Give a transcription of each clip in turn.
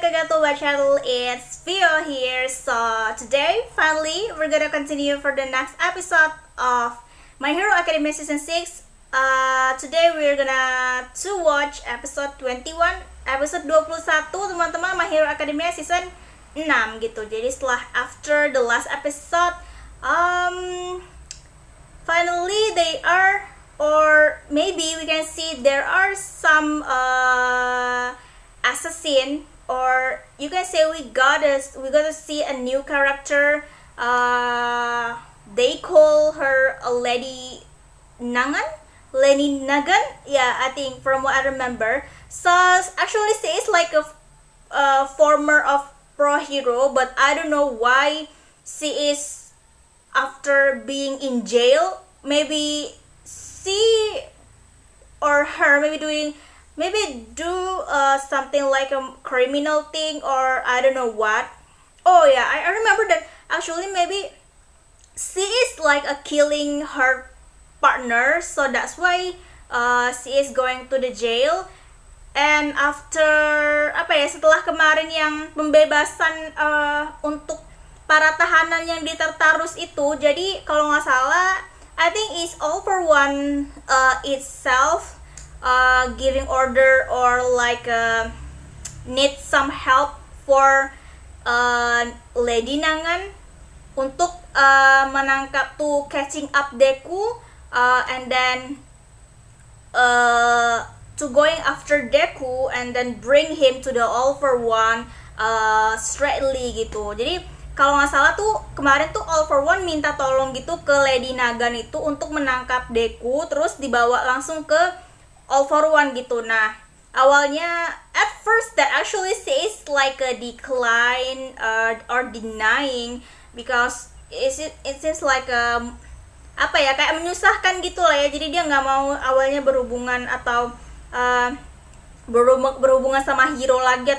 welcome to my channel. It's Vio here. So today, finally, we're gonna continue for the next episode of My Hero Academia Season 6. Today we're gonna to watch episode 21, episode 21 teman-teman, My Hero Academia Season 6 gitu. Jadi setelah after the last episode, finally they are, or maybe we can see there are some assassin, or you can say we got to see a new character. They call her a Lady Nagan. Yeah, I think from what I remember. So actually she is like a former of pro hero, but I don't know why she is after being in jail. Maybe she or her maybe do something like a criminal thing, or I don't know what. Oh yeah, I remember that actually maybe she is like a killing her partner, so that's why she is going to the jail. And after setelah kemarin yang pembebasan untuk para tahanan yang di Tartarus itu, jadi kalau nggak salah I think it's All for One itself giving order, or like need some help for Lady Nangan untuk menangkap to catching up Deku, and then to going after Deku and then bring him to the All for One straightly gitu. Jadi kalau nggak salah tuh kemarin tuh All for One minta tolong gitu ke Lady Nagan itu untuk menangkap Deku, terus dibawa langsung ke All for One gitu. Nah, awalnya at first that actually says like a decline or denying, because it seems like kayak menyusahkan gitu lah ya. Jadi dia nggak mau awalnya berhubungan atau berhubungan sama hero lagi,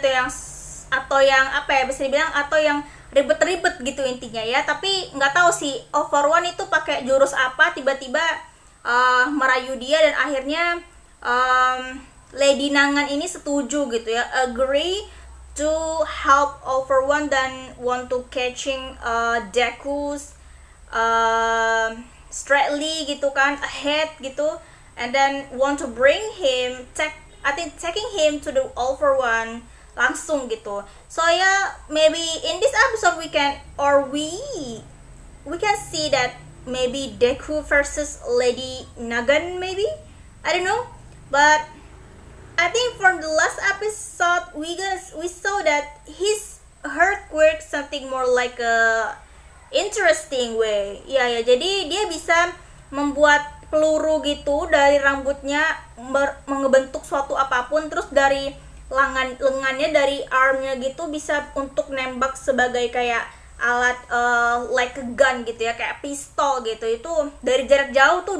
atau yang bisa dibilang atau yang ribet-ribet gitu intinya ya. Tapi nggak tahu sih All for One itu pakai jurus apa, tiba-tiba merayu dia, dan akhirnya Lady Nangan ini setuju gitu ya, agree to help All for One dan want to catching Deku's straightly gitu kan, ahead gitu, and then want to bring him taking him to the All for One langsung gitu. So yeah, maybe in this episode we can see that maybe Deku versus Lady Nagan, maybe, I don't know. But I think from the last episode we saw that her quirk something more like a interesting way. Ya, jadi dia bisa membuat peluru gitu dari rambutnya, mengebentuk suatu apapun, terus dari lengannya, dari armnya gitu bisa untuk nembak sebagai kayak alat like a gun gitu ya, kayak pistol gitu. Itu dari jarak jauh tuh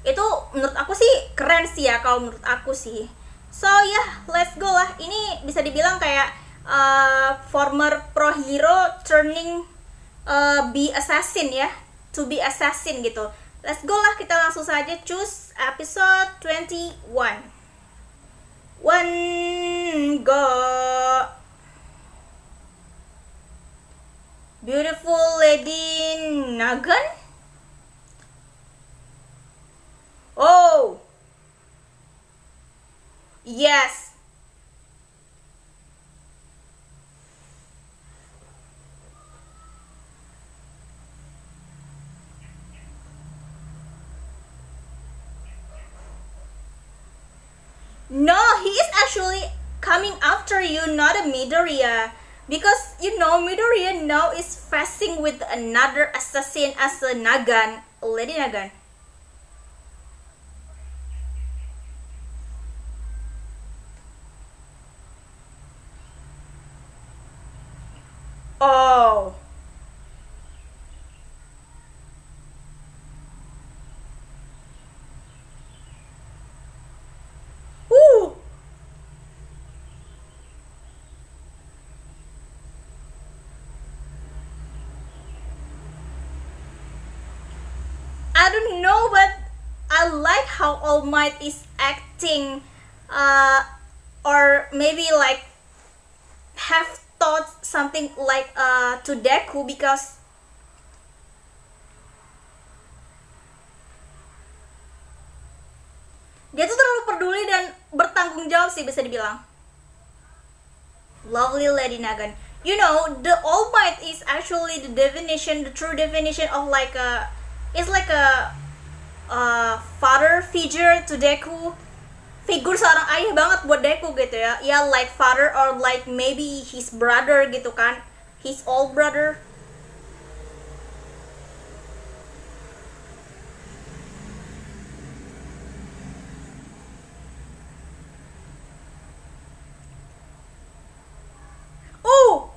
itu menurut aku sih keren sih ya, kalau menurut aku sih. So yeah, let's go lah. Ini bisa dibilang kayak former pro hero turning be assassin ya, to be assassin gitu. Let's go lah, kita langsung saja choose episode 21. One go. Beautiful Lady Nagan. Oh, yes. No, he is actually coming after you, not a Midoriya. Because Midoriya now is facing with another assassin as a Nagan, Lady Nagan. Oh. Woo. I don't know, but I like how All Might is acting, or maybe like have thought something like to Deku because dia tuh terlalu peduli dan bertanggung jawab sih bisa dibilang. Lovely Lady Nagan. You know, the All Might is actually the definition, the true definition of like a, it's like a father figure to Deku. Figur seorang ayah banget buat Deku gitu ya. Ya like father or like maybe his brother gitu kan. His old brother. Oh,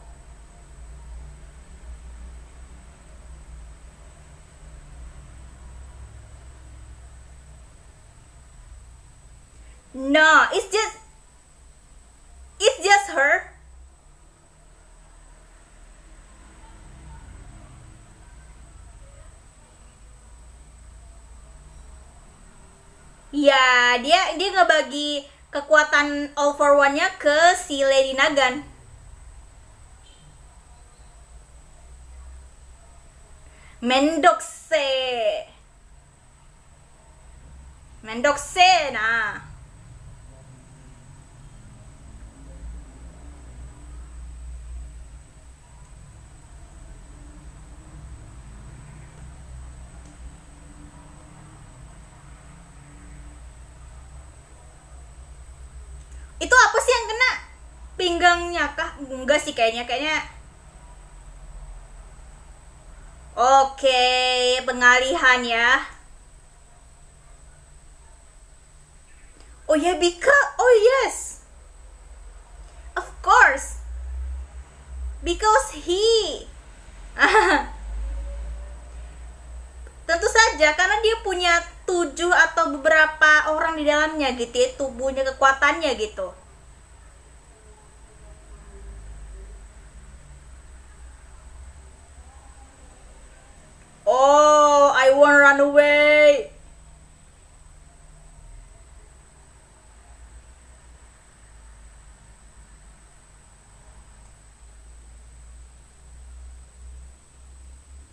no, it's just her. Ya, dia ngebagi kekuatan All for One-nya ke si Lady Nagan. Mendokse. Mendokse, nah. Itu apa sih yang kena pinggangnya kah? Enggak sih kayaknya. Oke, pengalihan ya. Oh ya, oh yes. Of course. Because he tentu saja karena dia punya 7 atau beberapa orang di dalamnya gitu ya, tubuhnya kekuatannya gitu. Oh, I won't run away.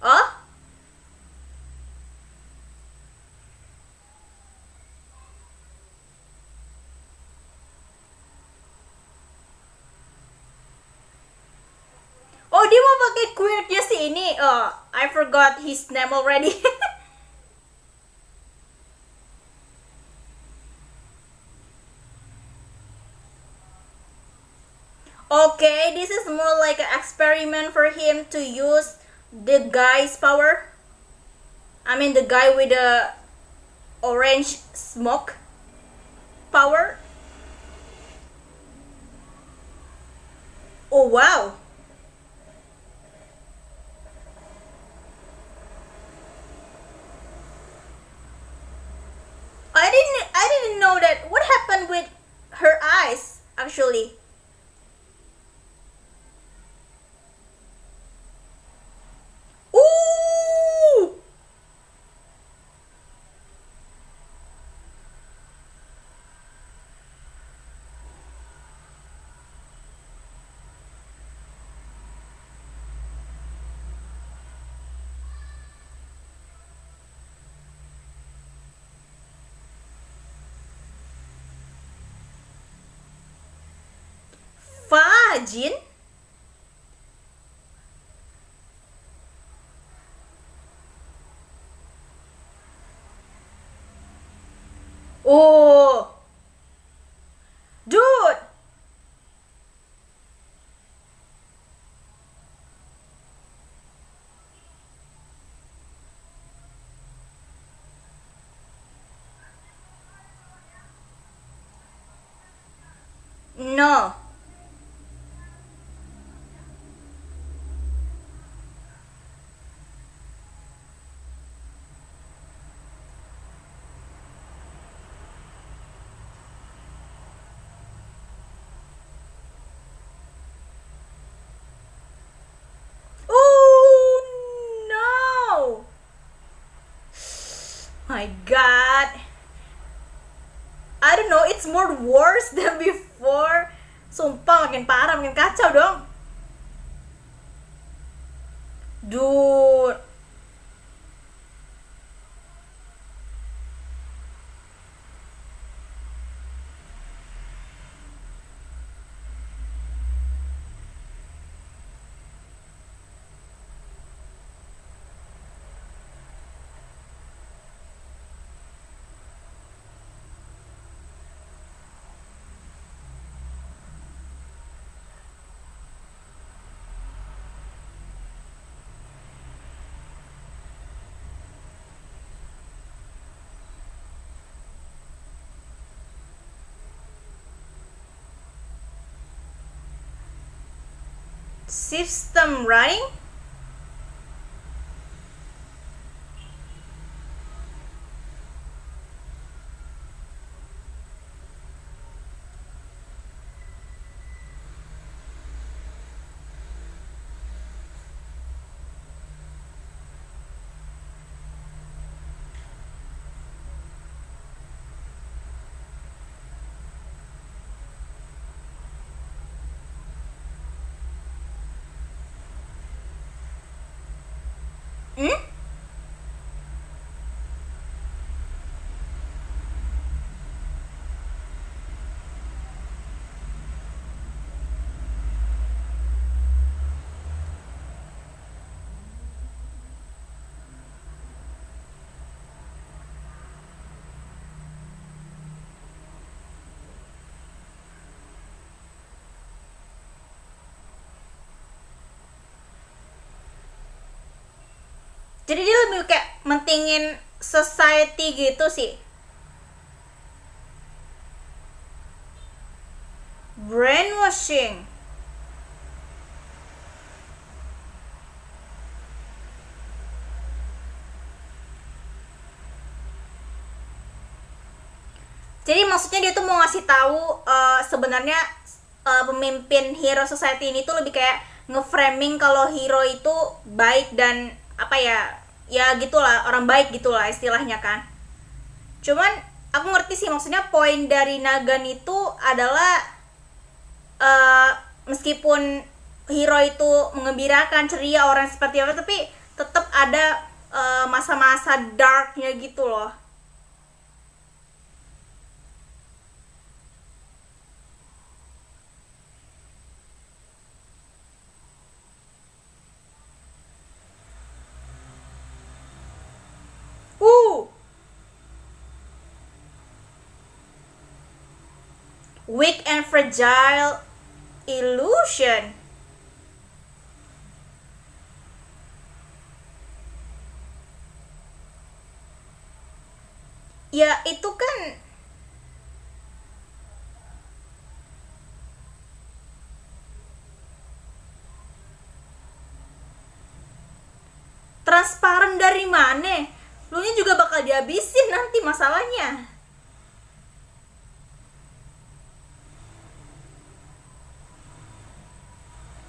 Oh? Oh, dia mau pakai quirtnya si ini. Oh, I forgot his name already. Okay, this is more like an experiment for him to use the guy's power. I mean the guy with the orange smoke power. Oh wow. I didn't know that. What happened with her eyes actually? Ooh! Fajin? Oh, dude! No. Oh no! My God. I don't know, it's more worse than before. Sumpah makin parah, makin kacau dong. Dude. System running? Hmm? Jadi dia lebih kayak mentingin society gitu sih. Brainwashing. Jadi maksudnya dia tuh mau ngasih tahu sebenarnya pemimpin hero society ini tuh lebih kayak ngeframing kalau hero itu baik dan apa ya gitulah, orang baik gitulah istilahnya kan. Cuman aku ngerti sih maksudnya poin dari Nagan itu adalah eh, meskipun hero itu mengembirakan, ceria, orang seperti apa, tapi tetap ada masa-masa darknya gitu loh. uh Weak and fragile illusion. Ya itu kan transparan dari mana? Lu ini juga bakal dihabisin nanti masalahnya.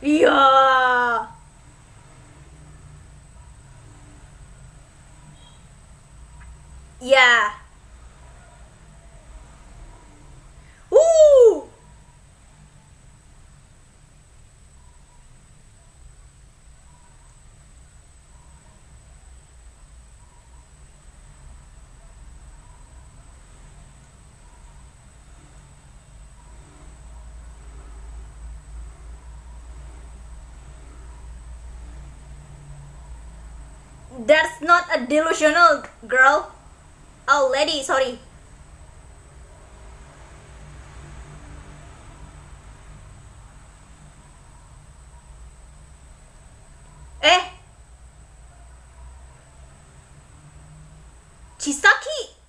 Iya. Ya. uh that's not a delusional, girl. Oh, lady, sorry. Eh, Chisaki.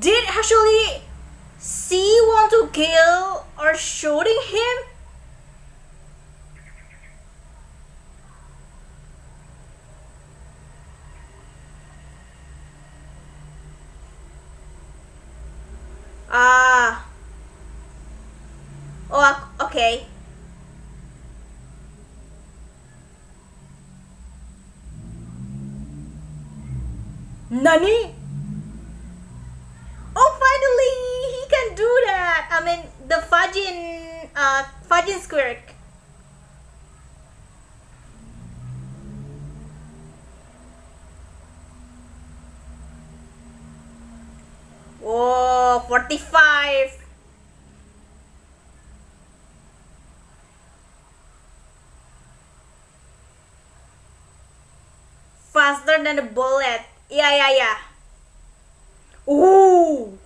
Did actually C want to kill or shooting him? Ah. Oh, okay. Nani? Oh, finally he can do that. I mean, the Fajin Squirk. Whoa, 45. Faster than a bullet. Yeah, yeah, yeah. Ooh.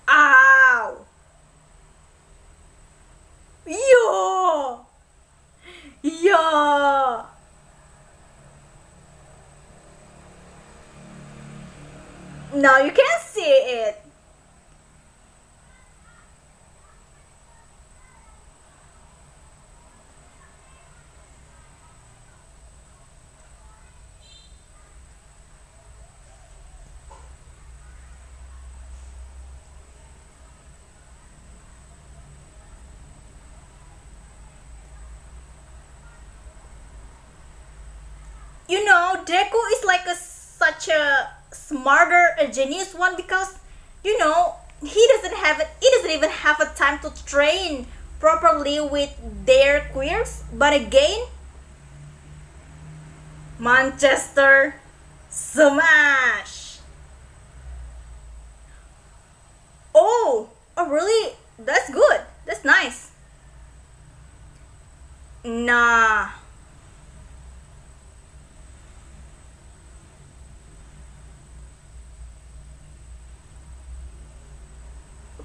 Ow. Yo. Yo. No, you can't see it. You know, Deku is like such a smarter, a genius one because you know he doesn't even have a time to train properly with their queers. But again, Manchester Smash. Oh, really? That's good. That's nice. Nah.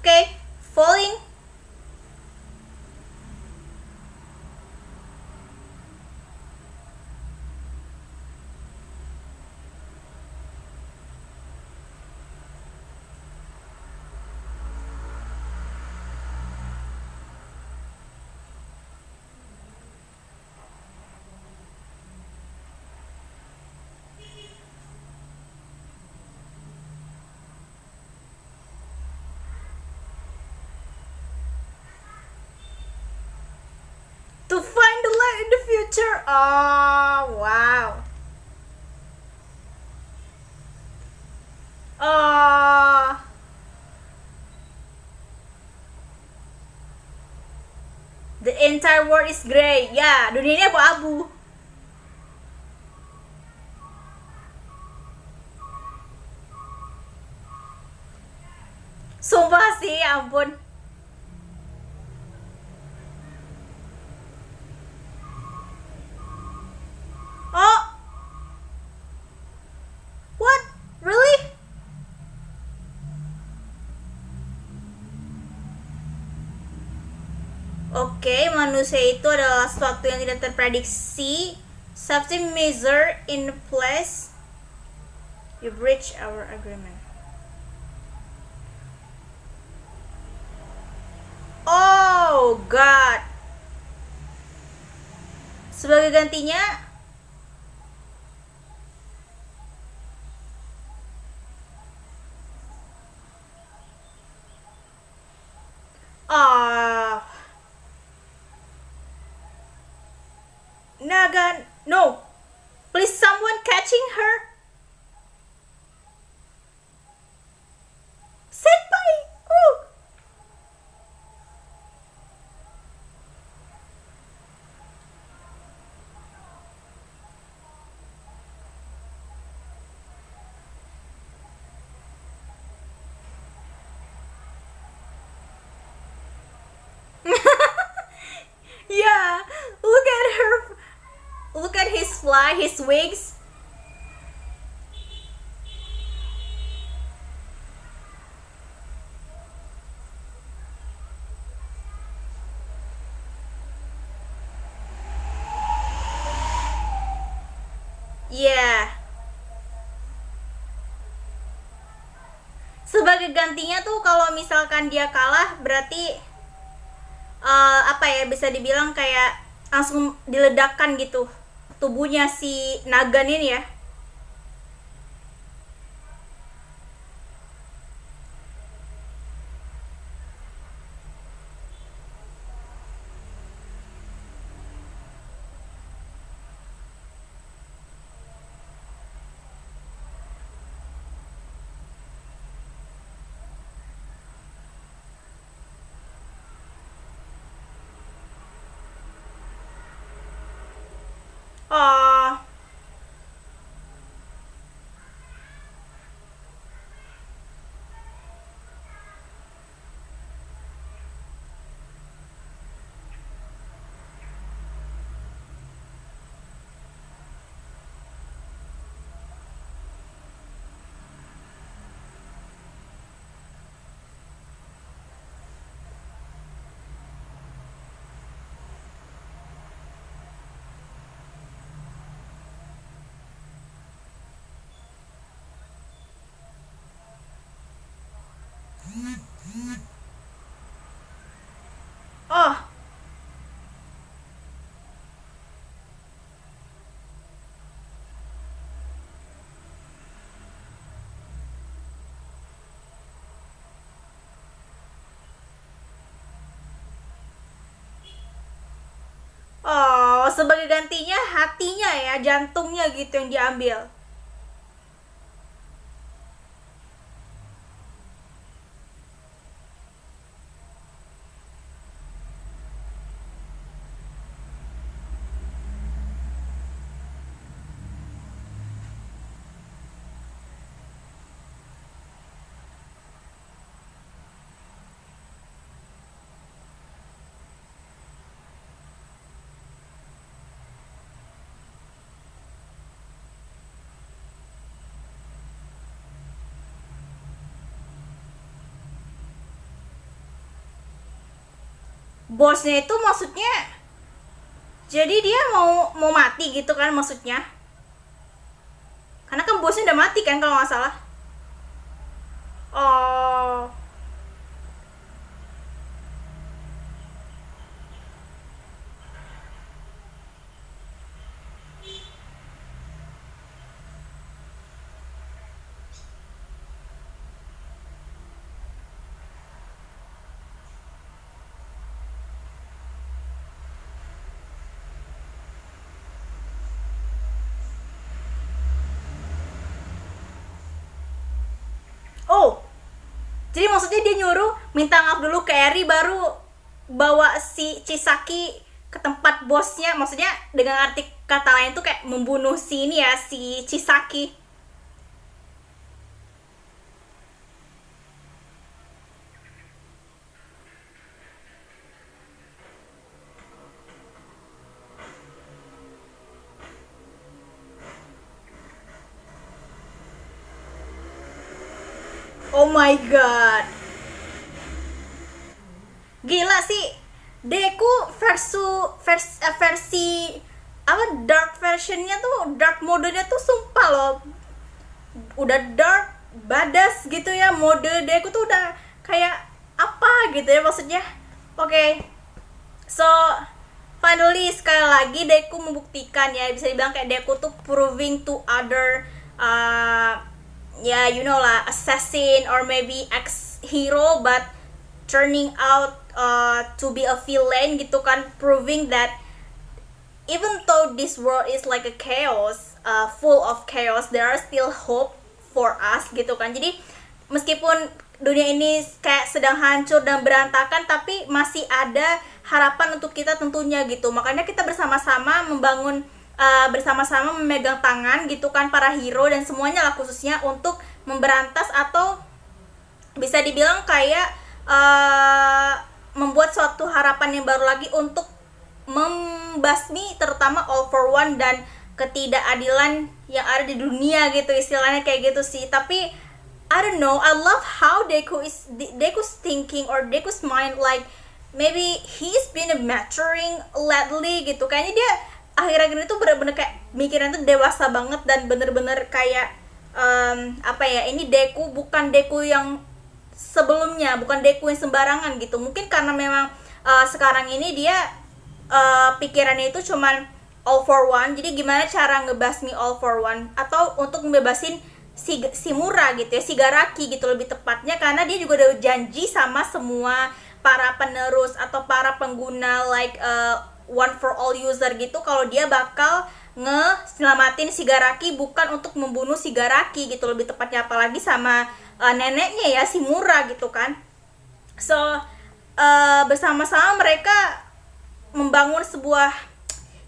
Okay, falling. To find the light in the future. Oh, wow. Oh, the entire world is gray. Ya, dunia ini abu-abu. Sumpah sih, ya ampun. Oh, what? Really? Oke, manusia itu adalah sesuatu yang tidak terprediksi. Safety measure in place. You breach our agreement. Oh God. Sebagai gantinya, ah, Naga, no, please someone catching her. Senpai, oh. Yeah, look at her. Look at his fly, his wings. Yeah. sebagai gantinya tuh kalau misalkan dia kalah berarti apa ya, bisa dibilang kayak langsung diledakkan gitu tubuhnya si Nagan ini ya. Oh, oh, oh, sebagai gantinya hatinya ya, jantungnya gitu yang diambil. Bosnya itu maksudnya, jadi dia mau mau mati gitu kan maksudnya, karena kan bosnya udah mati kan kalau nggak salah. Oh, oh, jadi maksudnya dia nyuruh minta maaf dulu ke Eri baru bawa si Chisaki ke tempat bosnya, maksudnya dengan arti kata lain tuh kayak membunuh si ini ya, si Chisaki. Oh my god, gila sih. Deku versi apa, dark versionnya tuh, dark modenya tuh sumpah loh, udah dark badas gitu ya, mode Deku tuh udah kayak apa gitu ya maksudnya. Oke, okay. So finally sekali lagi Deku membuktikan ya, bisa dibilang kayak Deku tuh proving to other ya you know lah, assassin or maybe ex hero but turning out to be a villain gitu kan, proving that even though this world is like a chaos, full of chaos, there are still hope for us gitu kan. Jadi meskipun dunia ini kayak sedang hancur dan berantakan, tapi masih ada harapan untuk kita tentunya gitu. Makanya kita bersama-sama membangun, bersama-sama memegang tangan gitu kan para hero dan semuanya lah, khususnya untuk memberantas atau bisa dibilang kayak membuat suatu harapan yang baru lagi untuk membasmi terutama All for One dan ketidakadilan yang ada di dunia gitu, istilahnya kayak gitu sih. Tapi I don't know, I love how Deku's thinking or Deku's mind, like maybe he's been maturing lately gitu. Kayaknya dia akhir-akhir itu bener-bener kayak mikirnya tuh dewasa banget dan bener-bener kayak apa ya, ini Deku bukan Deku yang sebelumnya, bukan Deku yang sembarangan gitu. Mungkin karena memang sekarang ini dia pikirannya itu cuman all for one. Jadi gimana cara ngebasmi all for one atau untuk ngebebasin si Mura gitu ya, si Garaki gitu lebih tepatnya, karena dia juga udah janji sama semua para penerus atau para pengguna like one for all user gitu kalau dia bakal ngeselamatin si Garaki, bukan untuk membunuh si Garaki gitu lebih tepatnya, apalagi sama neneknya ya, si Mura gitu kan. So bersama-sama mereka membangun sebuah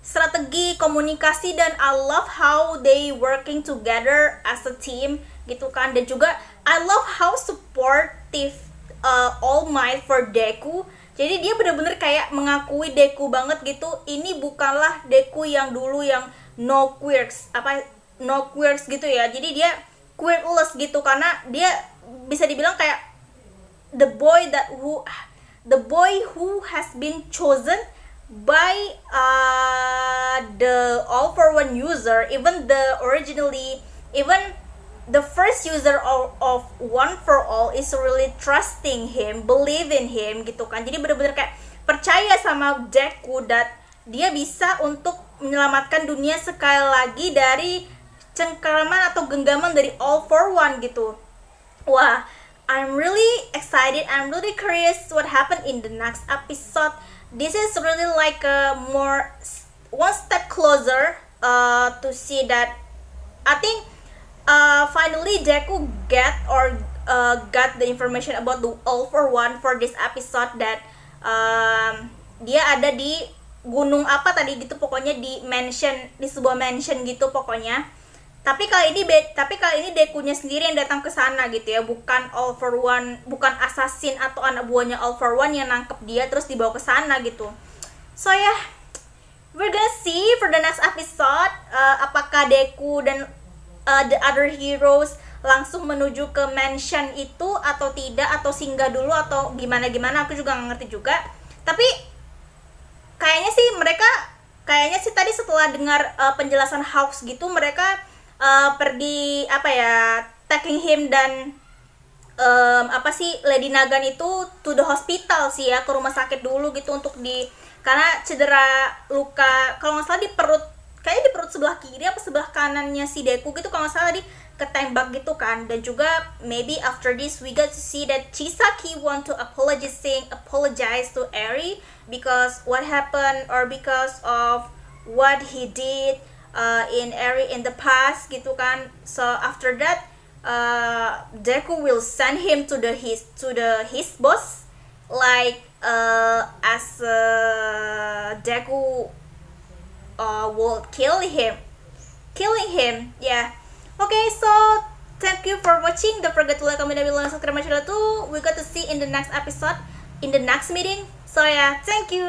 strategi komunikasi, dan I love how they working together as a team gitu kan. Dan juga I love how supportive All Might for Deku. Jadi dia bener-bener kayak mengakui Deku banget gitu. Ini bukanlah Deku yang dulu yang no quirks gitu ya. Jadi dia quirkless gitu, karena dia bisa dibilang kayak the boy who has been chosen by the all for one user, even the first user of one for all is really trusting him, believe in him gitu kan. Jadi benar-benar kayak percaya sama Deku that dia bisa untuk menyelamatkan dunia sekali lagi dari cengkeraman atau genggaman dari all for one gitu. Wah, I'm really excited, I'm really curious what happened in the next episode. This is really like a more one step closer to see that I think finally Deku got the information about the all for one for this episode, that dia ada di gunung apa tadi gitu, pokoknya di sebuah mansion gitu pokoknya. Tapi kali ini Dekunya sendiri yang datang ke sana gitu ya, bukan all for one, bukan assassin atau anak buahnya all for one yang nangkep dia terus dibawa ke sana gitu. So yeah, we're gonna see for the next episode apakah Deku dan the other heroes langsung menuju ke mansion itu atau tidak, atau singgah dulu atau gimana aku juga nggak ngerti juga. Tapi kayaknya sih tadi setelah dengar penjelasan Hawks gitu, mereka pergi tackling him dan Lady Nagan itu to the hospital sih ya, ke rumah sakit dulu gitu untuk karena cedera luka kalau nggak salah di perut, kayaknya di perut sebelah kiri apa sebelah kanannya si Deku gitu kalau nggak salah, ketembak gitu kan. Dan juga maybe after this we got to see that Chisaki want to apologize to Eri because what happened or because of what he did in Eri in the past gitu kan. So after that Deku will send him to his boss, like as Deku will killing him. Yeah. Okay, so thank you for watching. Don't forget to like, comment, and subscribe my channel too. We got to see in the next episode, in the next meeting. So yeah, thank you.